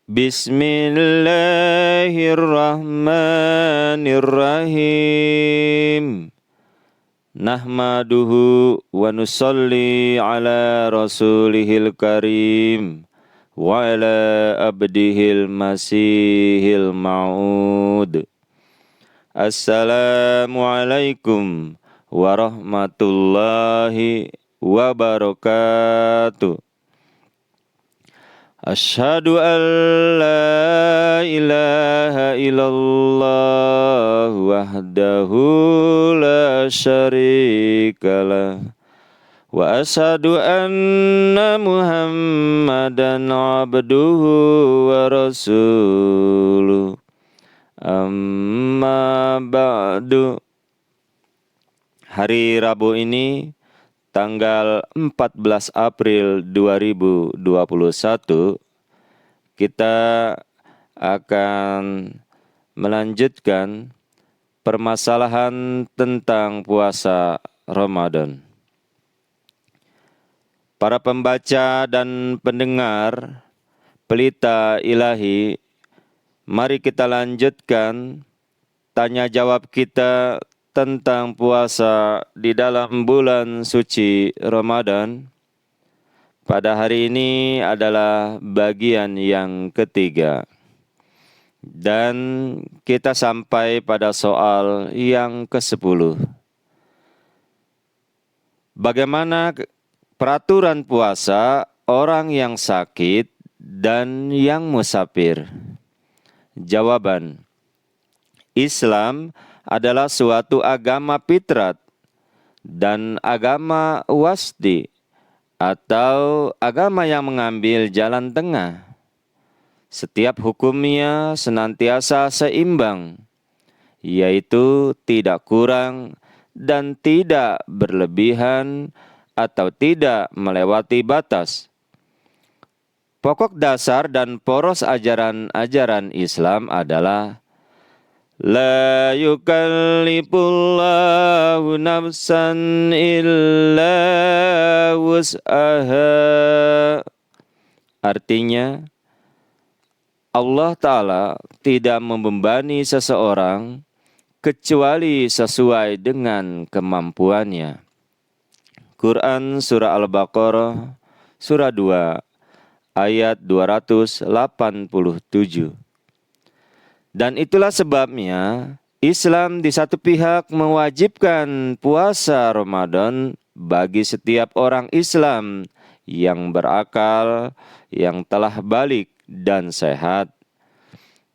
Bismillahirrahmanirrahim. Nahmaduhu wa nusalli ala rasulihil karim wa ala abdihil masihil ma'ud. Assalamualaikum warahmatullahi wabarakatuh. Asyhadu an la ilaha illallah wahdahu la syarikalah wa asyhadu anna Muhammadan abduhu wa rasuluh. Amma ba'du. Hari Rabu ini tanggal 14 April 2021 kita akan melanjutkan permasalahan tentang puasa Ramadan. Para pembaca dan pendengar Pelita Ilahi, mari kita lanjutkan tanya jawab kita tentang puasa di dalam bulan suci Ramadan. Pada hari ini adalah bagian yang ketiga. Dan kita sampai pada soal yang ke-10. Bagaimana peraturan puasa orang yang sakit dan yang musafir? Jawaban: Islam adalah suatu agama fitrah dan agama wasdi atau agama yang mengambil jalan tengah. Setiap hukumnya senantiasa seimbang, yaitu tidak kurang dan tidak berlebihan atau tidak melewati batas. Pokok dasar dan poros ajaran-ajaran Islam adalah la yukallifullahu nafsan illa wus'aha. Artinya, Allah Ta'ala tidak membebani seseorang kecuali sesuai dengan kemampuannya. Quran Surah Al-Baqarah Surah 2 ayat 287. Dan itulah sebabnya Islam di satu pihak mewajibkan puasa Ramadan bagi setiap orang Islam yang berakal, yang telah balik dan sehat.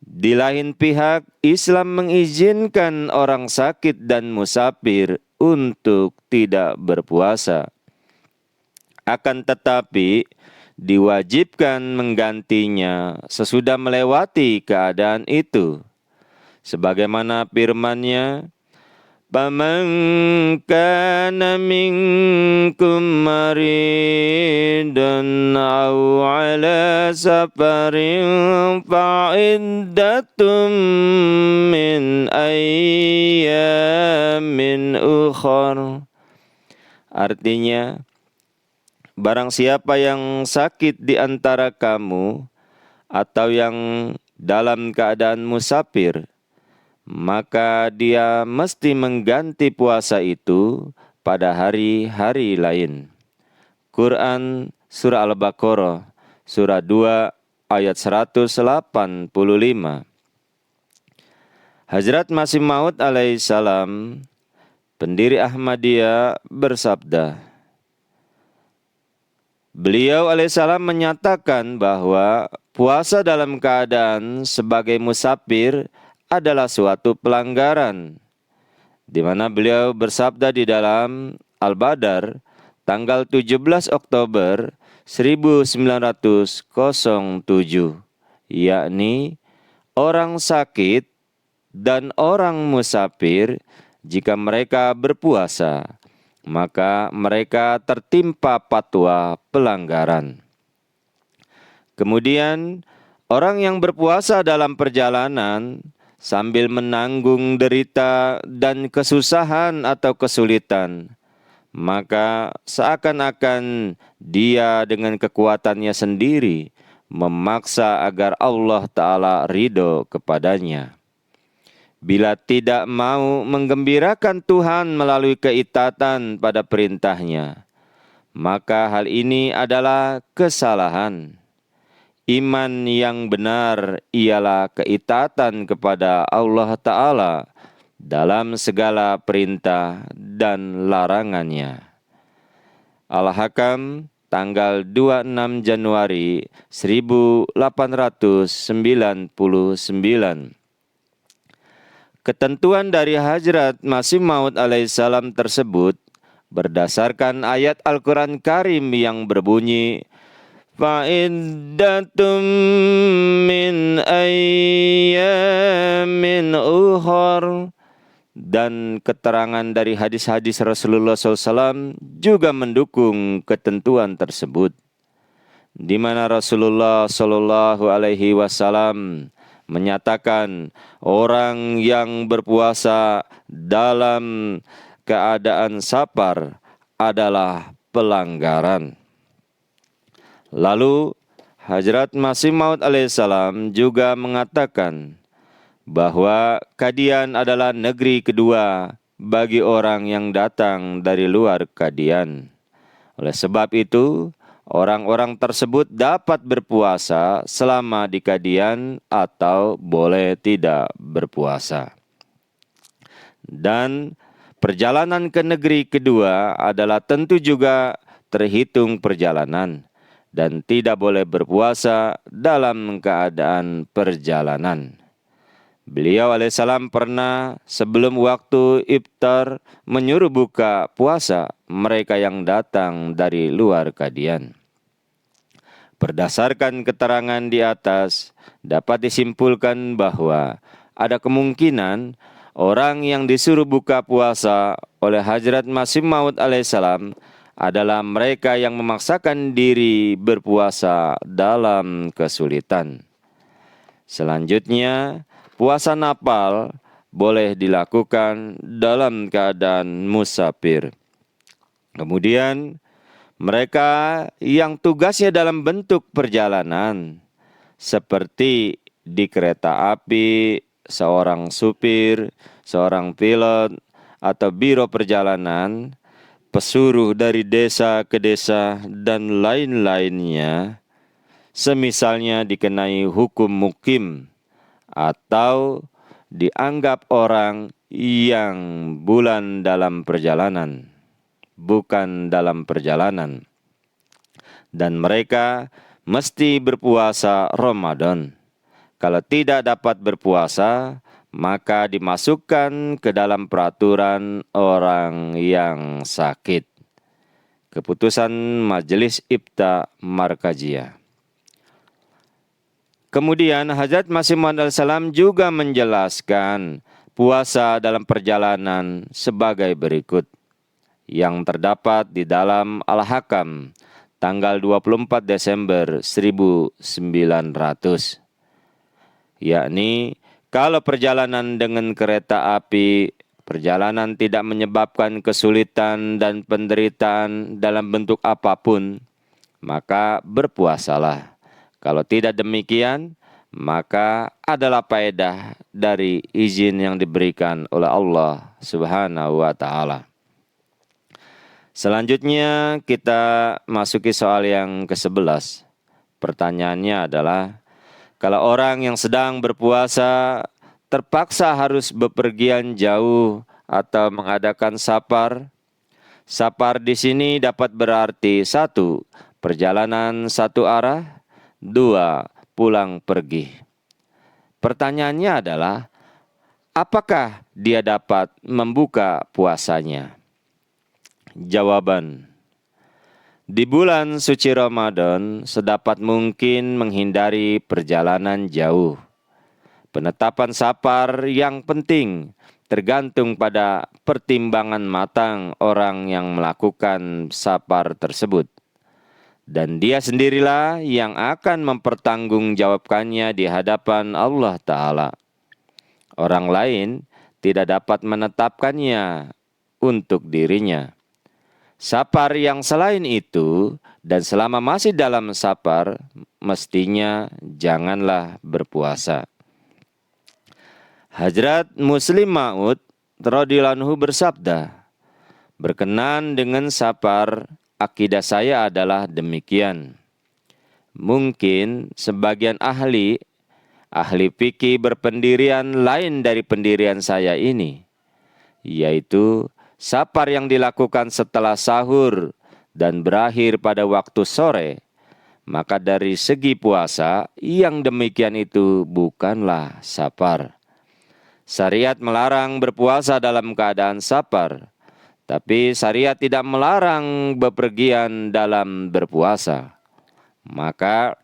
Di lain pihak, Islam mengizinkan orang sakit dan musafir untuk tidak berpuasa. Akan tetapi, diwajibkan menggantinya sesudah melewati keadaan itu. Sebagaimana firman-Nya, "Faman kana minkum maridan aw ala safarin fa'iddatum min ayyamin ukhar." Artinya, barang siapa yang sakit di antara kamu atau yang dalam keadaan musafir, maka dia mesti mengganti puasa itu pada hari-hari lain. Quran Surah Al-Baqarah Surah 2 ayat 185. Hazrat Masih Maud alaihissalam, pendiri Ahmadiyah, bersabda, beliau alaihissalam menyatakan bahwa puasa dalam keadaan sebagai musafir adalah suatu pelanggaran, di mana beliau bersabda di dalam Al-Badar tanggal 17 Oktober 1907, yakni orang sakit dan orang musafir jika mereka berpuasa, maka mereka tertimpa fatwa pelanggaran. Kemudian, orang yang berpuasa dalam perjalanan sambil menanggung derita dan kesusahan atau kesulitan, maka seakan-akan dia dengan kekuatannya sendiri memaksa agar Allah Ta'ala ridho kepadanya. Bila tidak mau menggembirakan Tuhan melalui keitaatan pada perintahnya, maka hal ini adalah kesalahan. Iman yang benar ialah keitaatan kepada Allah Ta'ala dalam segala perintah dan larangannya. Al-Hakam tanggal 26 Januari 1899. Ketentuan dari Hadrat Masih Maud alaihissalam tersebut berdasarkan ayat Al-Quran Karim yang berbunyi, Fa'iddatum min ayyamin ukhar, dan keterangan dari hadis-hadis Rasulullah SAW juga mendukung ketentuan tersebut, di mana Rasulullah SAW menyatakan orang yang berpuasa dalam keadaan safar adalah pelanggaran. Lalu Hadrat Masih Maud alaihissalam juga mengatakan bahwa Qadian adalah negeri kedua bagi orang yang datang dari luar Qadian. Oleh sebab itu, orang-orang tersebut dapat berpuasa selama di Qadian atau boleh tidak berpuasa. Dan perjalanan ke negeri kedua adalah tentu juga terhitung perjalanan dan tidak boleh berpuasa dalam keadaan perjalanan. Beliau alaihissalam pernah sebelum waktu iftar menyuruh buka puasa mereka yang datang dari luar Qadian. Berdasarkan keterangan di atas, dapat disimpulkan bahwa ada kemungkinan orang yang disuruh buka puasa oleh Hadrat Masih Maud alaihissalam adalah mereka yang memaksakan diri berpuasa dalam kesulitan. Selanjutnya, puasa nafal boleh dilakukan dalam keadaan musafir. Kemudian, mereka yang tugasnya dalam bentuk perjalanan, seperti di kereta api, seorang supir, seorang pilot, atau biro perjalanan, pesuruh dari desa ke desa, dan lain-lainnya, semisalnya dikenai hukum mukim atau dianggap orang yang bulan dalam perjalanan, bukan dalam perjalanan. Dan mereka mesti berpuasa Ramadan. Kalau tidak dapat berpuasa, maka dimasukkan ke dalam peraturan orang yang sakit. Keputusan Majelis Ifta Markaziyah. Kemudian Hadrat Masih Maud alaihissalam juga menjelaskan puasa dalam perjalanan sebagai berikut, yang terdapat di dalam Al-Hakam tanggal 24 Desember 1900, yakni kalau perjalanan dengan kereta api, perjalanan tidak menyebabkan kesulitan dan penderitaan dalam bentuk apapun, maka berpuasalah. Kalau tidak demikian, maka adalah faedah dari izin yang diberikan oleh Allah Subhanahu wa Ta'ala. Selanjutnya kita masuki soal yang ke-11. Pertanyaannya adalah, kalau orang yang sedang berpuasa terpaksa harus bepergian jauh atau mengadakan safar. Safar di sini dapat berarti 1. Perjalanan satu arah, 2. Pulang pergi. Pertanyaannya adalah, apakah dia dapat membuka puasanya? Jawaban: di bulan suci Ramadan sedapat mungkin menghindari perjalanan jauh. Penetapan safar yang penting tergantung pada pertimbangan matang orang yang melakukan safar tersebut. Dan dia sendirilah yang akan mempertanggungjawabkannya di hadapan Allah Ta'ala. Orang lain tidak dapat menetapkannya untuk dirinya. Safar yang selain itu dan selama masih dalam safar, mestinya janganlah berpuasa. Hadrat Muslim Maud radhiyallahu anhu bersabda, "Berkenan dengan safar, akidah saya adalah demikian. Mungkin sebagian ahli fikih berpendirian lain dari pendirian saya ini, yaitu safar yang dilakukan setelah sahur dan berakhir pada waktu sore, maka dari segi puasa yang demikian itu bukanlah safar. Syariat melarang berpuasa dalam keadaan safar, tapi syariat tidak melarang bepergian dalam berpuasa. Maka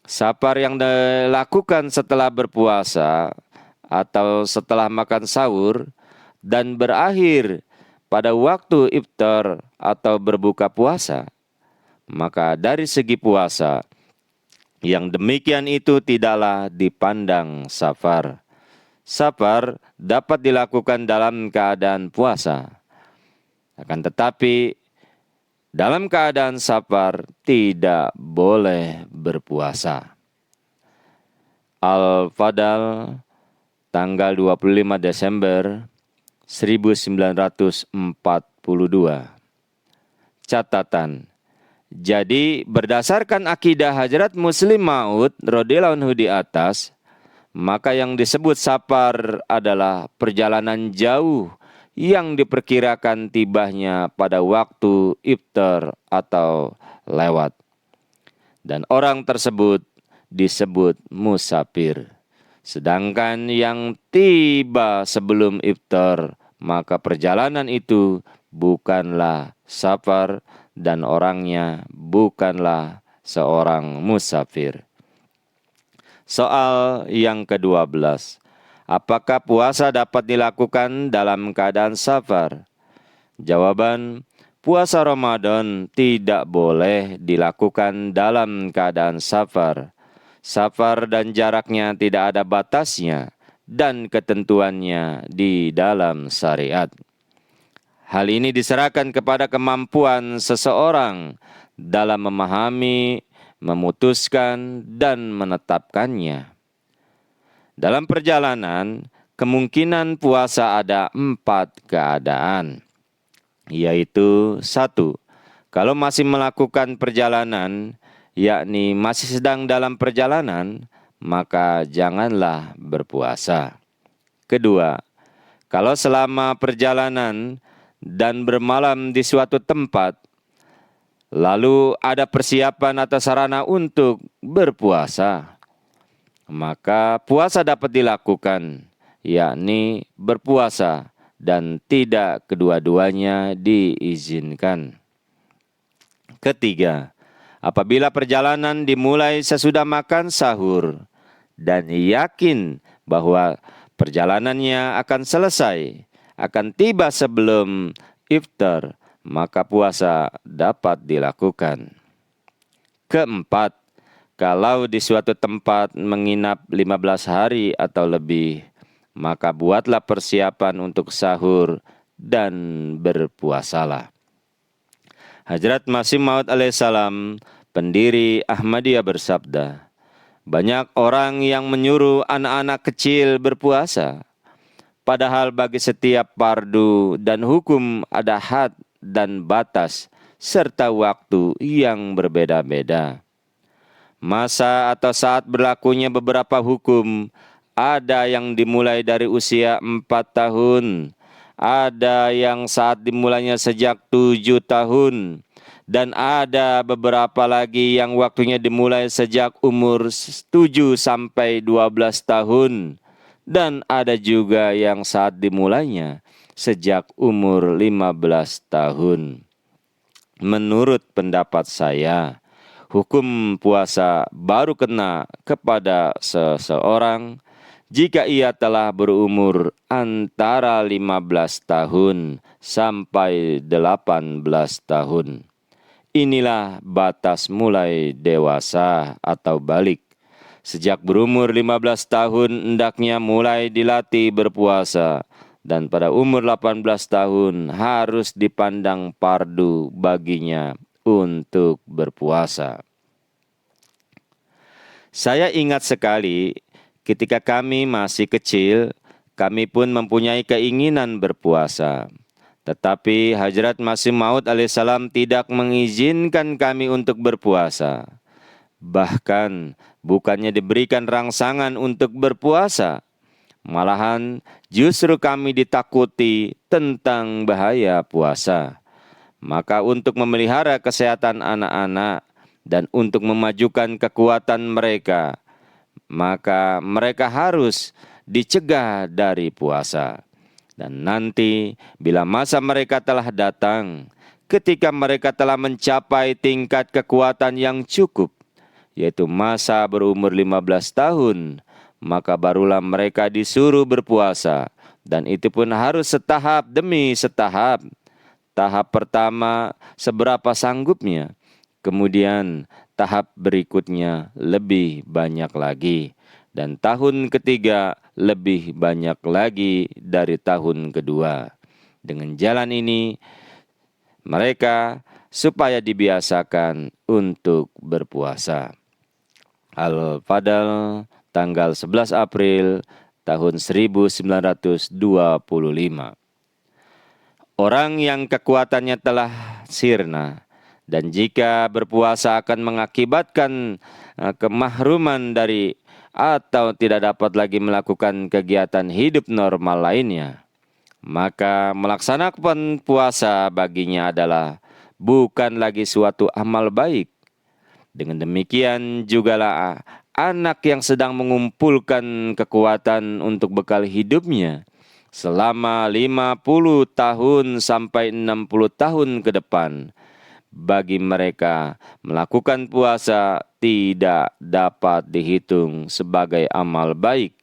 safar yang dilakukan setelah berpuasa atau setelah makan sahur dan berakhir pada waktu iftar atau berbuka puasa, maka dari segi puasa yang demikian itu tidaklah dipandang safar. Safar dapat dilakukan dalam keadaan puasa. Akan tetapi dalam keadaan safar tidak boleh berpuasa." Al-Fadal, tanggal 25 Desember 1942. Catatan: jadi berdasarkan akidah Hadrat Muslim Maud radhiyallahu anhu di atas, maka yang disebut safar adalah perjalanan jauh yang diperkirakan tibanya pada waktu iftar atau lewat. Dan orang tersebut disebut musafir. Sedangkan yang tiba sebelum iftar, maka perjalanan itu bukanlah safar dan orangnya bukanlah seorang musafir. Soal yang ke-12. Apakah puasa dapat dilakukan dalam keadaan safar? Jawaban: puasa Ramadan tidak boleh dilakukan dalam keadaan safar. Safar dan jaraknya tidak ada batasnya dan ketentuannya di dalam syariat. Hal ini diserahkan kepada kemampuan seseorang dalam memahami, memutuskan, dan menetapkannya. Dalam perjalanan, kemungkinan puasa ada 4 keadaan, yaitu 1. Kalau masih melakukan perjalanan, yakni masih sedang dalam perjalanan, maka janganlah berpuasa. 2. Kalau selama perjalanan dan bermalam di suatu tempat, lalu ada persiapan atau sarana untuk berpuasa, maka puasa dapat dilakukan, yakni berpuasa, dan tidak kedua-duanya diizinkan. 3. Apabila perjalanan dimulai sesudah makan sahur dan yakin bahwa perjalanannya akan selesai, akan tiba sebelum iftar, maka puasa dapat dilakukan. 4. Kalau di suatu tempat menginap 15 hari atau lebih, maka buatlah persiapan untuk sahur dan berpuasalah. Hadrat Masih Maud alaihissalam, pendiri Ahmadiyah bersabda, banyak orang yang menyuruh anak-anak kecil berpuasa, padahal bagi setiap fardu dan hukum ada had dan batas, serta waktu yang berbeda-beda. Masa atau saat berlakunya beberapa hukum, ada yang dimulai dari usia 4 tahun, ada yang saat dimulainya sejak 7 tahun, dan ada beberapa lagi yang waktunya dimulai sejak umur 7 sampai 12 tahun, dan ada juga yang saat dimulainya sejak umur 15 tahun. Menurut pendapat saya, hukum puasa baru kena kepada seseorang jika ia telah berumur antara 15 tahun sampai 18 tahun. Inilah batas mulai dewasa atau balik. Sejak berumur 15 tahun hendaknya mulai dilatih berpuasa, dan pada umur 18 tahun harus dipandang fardu baginya untuk berpuasa. Saya ingat sekali ketika kami masih kecil, kami pun mempunyai keinginan berpuasa. Tetapi Hadrat Masih Maud alaihissalam tidak mengizinkan kami untuk berpuasa. Bahkan bukannya diberikan rangsangan untuk berpuasa, malahan justru kami ditakuti tentang bahaya puasa. Maka untuk memelihara kesehatan anak-anak dan untuk memajukan kekuatan mereka, maka mereka harus dicegah dari puasa. Dan nanti bila masa mereka telah datang, ketika mereka telah mencapai tingkat kekuatan yang cukup, yaitu masa berumur 15 tahun, maka barulah mereka disuruh berpuasa. Dan itu pun harus setahap demi setahap. Tahap pertama seberapa sanggupnya, kemudian tahap berikutnya lebih banyak lagi. Dan tahun ketiga lebih banyak lagi dari tahun kedua. Dengan jalan ini mereka supaya dibiasakan untuk berpuasa. Al-Fadl tanggal 11 April tahun 1925. Orang yang kekuatannya telah sirna dan jika berpuasa akan mengakibatkan kemahruman dari atau tidak dapat lagi melakukan kegiatan hidup normal lainnya, maka melaksanakan puasa baginya adalah bukan lagi suatu amal baik. Dengan demikian jugalah anak yang sedang mengumpulkan kekuatan untuk bekal hidupnya selama 50 tahun sampai 60 tahun ke depan, bagi mereka melakukan puasa tidak dapat dihitung sebagai amal baik.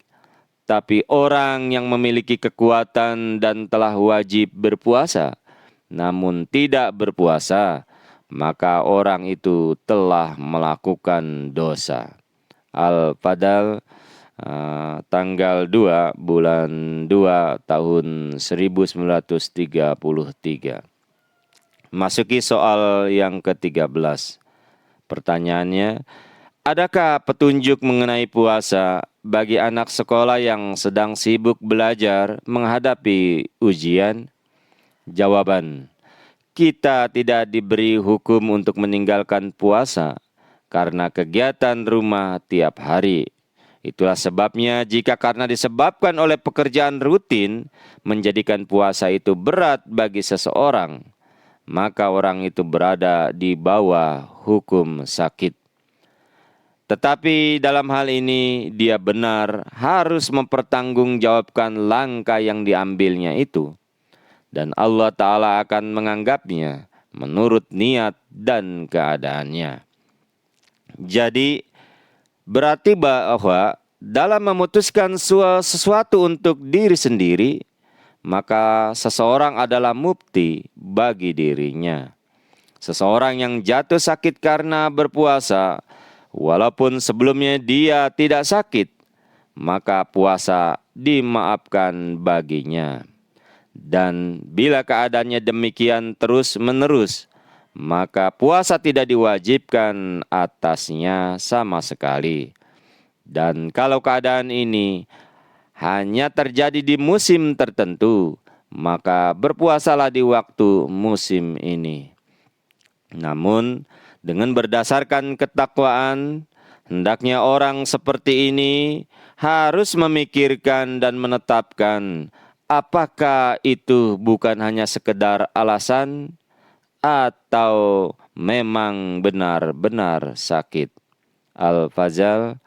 Tapi orang yang memiliki kekuatan dan telah wajib berpuasa, namun tidak berpuasa, maka orang itu telah melakukan dosa. Al-Fadl tanggal 2 bulan 2 tahun 1933. Masuki soal yang ke-13. Pertanyaannya, adakah petunjuk mengenai puasa bagi anak sekolah yang sedang sibuk belajar menghadapi ujian? Jawaban, kita tidak diberi hukum untuk meninggalkan puasa karena kegiatan rumah tiap hari. Itulah sebabnya jika karena disebabkan oleh pekerjaan rutin menjadikan puasa itu berat bagi seseorang, maka orang itu berada di bawah hukum sakit. Tetapi dalam hal ini dia benar harus mempertanggungjawabkan langkah yang diambilnya itu. Dan Allah Ta'ala akan menganggapnya menurut niat dan keadaannya. Jadi berarti bahwa dalam memutuskan sesuatu untuk diri sendiri, maka seseorang adalah mufti bagi dirinya. Seseorang yang jatuh sakit karena berpuasa, walaupun sebelumnya dia tidak sakit, maka puasa dimaafkan baginya. Dan bila keadaannya demikian terus-menerus, maka puasa tidak diwajibkan atasnya sama sekali. Dan kalau keadaan ini hanya terjadi di musim tertentu, maka berpuasalah di waktu musim ini. Namun, dengan berdasarkan ketakwaan, hendaknya orang seperti ini harus memikirkan dan menetapkan apakah itu bukan hanya sekedar alasan atau memang benar-benar sakit. Al-Fadl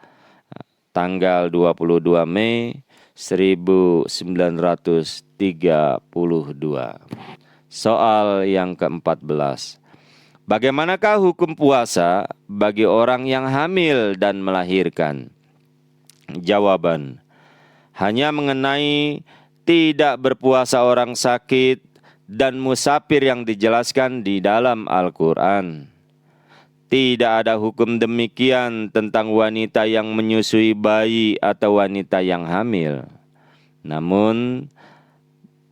tanggal 22 Mei 1932. Soal yang ke-14. Bagaimanakah hukum puasa bagi orang yang hamil dan melahirkan? Jawaban, hanya mengenai tidak berpuasa orang sakit dan musafir yang dijelaskan di dalam Al-Quran. Tidak ada hukum demikian tentang wanita yang menyusui bayi atau wanita yang hamil. Namun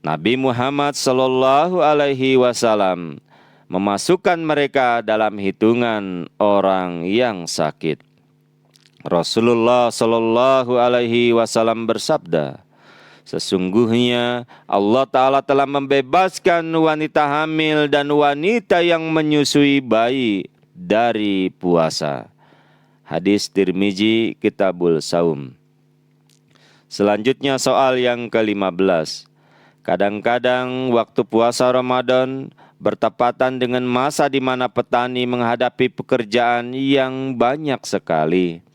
Nabi Muhammad SAW memasukkan mereka dalam hitungan orang yang sakit. Rasulullah Shallallahu Alaihi Wasallam bersabda, sesungguhnya Allah Ta'ala telah membebaskan wanita hamil dan wanita yang menyusui bayi dari puasa. Hadis Tirmizi Kitabul Saum. Selanjutnya soal yang ke-15. Kadang-kadang waktu puasa Ramadan bertepatan dengan masa di mana petani menghadapi pekerjaan yang banyak sekali.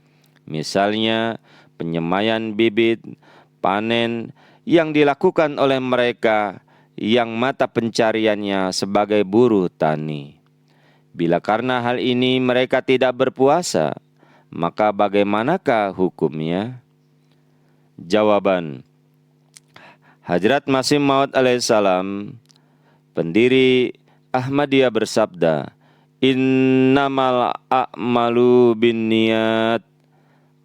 Misalnya penyemaian bibit, panen yang dilakukan oleh mereka yang mata pencariannya sebagai buruh tani. Bila karena hal ini mereka tidak berpuasa, maka bagaimanakah hukumnya? Jawaban. Hadrat Masih Maud alaihissalam, pendiri Ahmadiyah bersabda, innamal a'malu binniyat.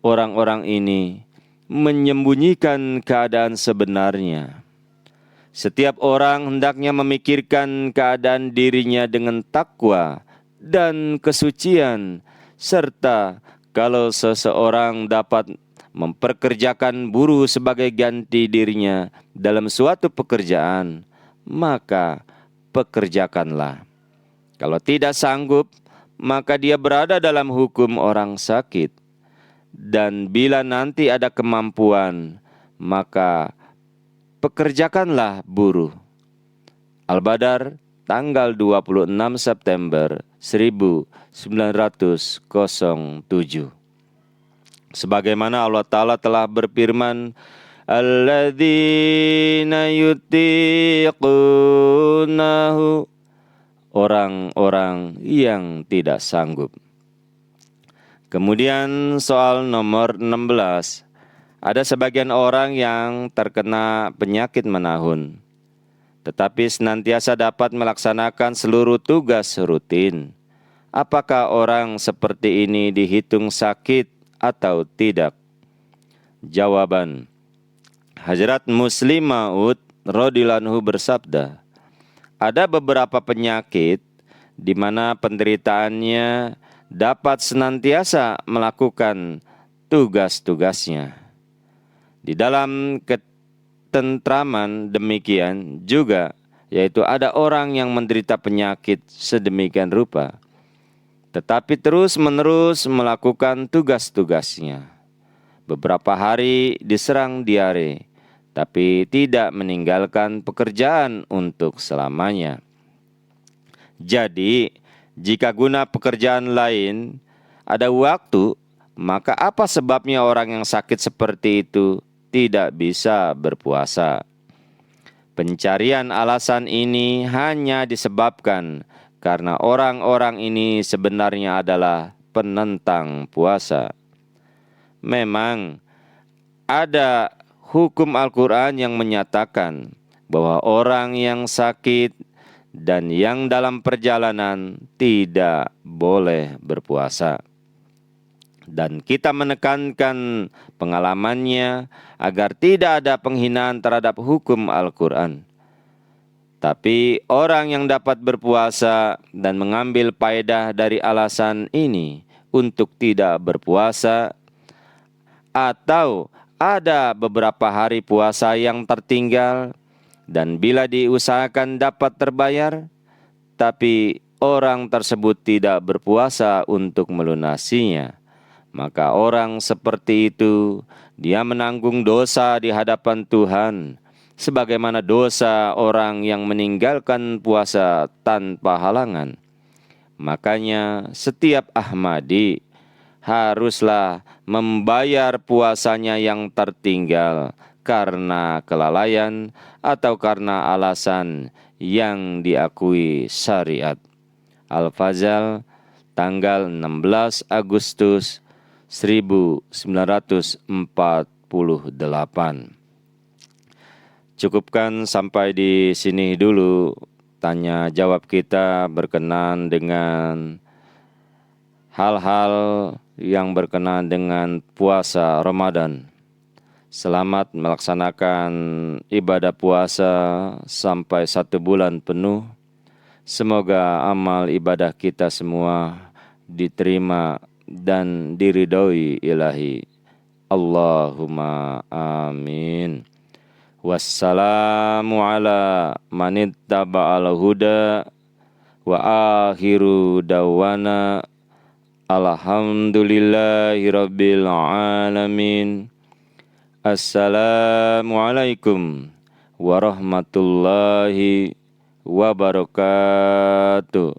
Orang-orang ini menyembunyikan keadaan sebenarnya. Setiap orang hendaknya memikirkan keadaan dirinya dengan takwa dan kesucian, serta kalau seseorang dapat memperkerjakan buruh sebagai ganti dirinya dalam suatu pekerjaan, maka pekerjakanlah. Kalau tidak sanggup, maka dia berada dalam hukum orang sakit. Dan bila nanti ada kemampuan, maka pekerjakanlah buruh. Al-Badar, tanggal 26 September 1907. Sebagaimana Allah Ta'ala telah berfirman, alladzina yutiqunahu, orang-orang yang tidak sanggup. Kemudian soal nomor 16. Ada sebagian orang yang terkena penyakit menahun, tetapi senantiasa dapat melaksanakan seluruh tugas rutin. Apakah orang seperti ini dihitung sakit atau tidak? Jawaban. Hadrat Muslim Maud radhiyallahu anhu bersabda, ada beberapa penyakit di mana penderitaannya dapat senantiasa melakukan tugas-tugasnya. Di dalam ketentraman demikian juga, yaitu ada orang yang menderita penyakit sedemikian rupa, tetapi terus-menerus melakukan tugas-tugasnya. Beberapa hari diserang diare, tapi tidak meninggalkan pekerjaan untuk selamanya. Jadi, jika guna pekerjaan lain ada waktu, maka apa sebabnya orang yang sakit seperti itu tidak bisa berpuasa? Pencarian alasan ini hanya disebabkan karena orang-orang ini sebenarnya adalah penentang puasa. Memang ada hukum Al-Quran yang menyatakan bahwa orang yang sakit dan yang dalam perjalanan tidak boleh berpuasa. Dan kita menekankan pengalamannya agar tidak ada penghinaan terhadap hukum Al-Quran. Tapi orang yang dapat berpuasa dan mengambil faedah dari alasan ini untuk tidak berpuasa, atau ada beberapa hari puasa yang tertinggal, dan bila diusahakan dapat terbayar, tapi orang tersebut tidak berpuasa untuk melunasinya, maka orang seperti itu dia menanggung dosa di hadapan Tuhan, sebagaimana dosa orang yang meninggalkan puasa tanpa halangan. Makanya setiap Ahmadi haruslah membayar puasanya yang tertinggal karena kelalaian atau karena alasan yang diakui syariat. Al-Fazal, tanggal 16 Agustus 1948. Cukupkan sampai di sini dulu tanya jawab kita berkenaan dengan hal-hal yang berkenaan dengan puasa Ramadan. Selamat melaksanakan ibadah puasa sampai 1 bulan penuh. Semoga amal ibadah kita semua diterima dan diridhoi ilahi. Allahumma amin. Wassalamu ala manittaba'al huda wa akhiru dawana alhamdulillahi rabbil alamin. Assalamualaikum warahmatullahi wabarakatuh.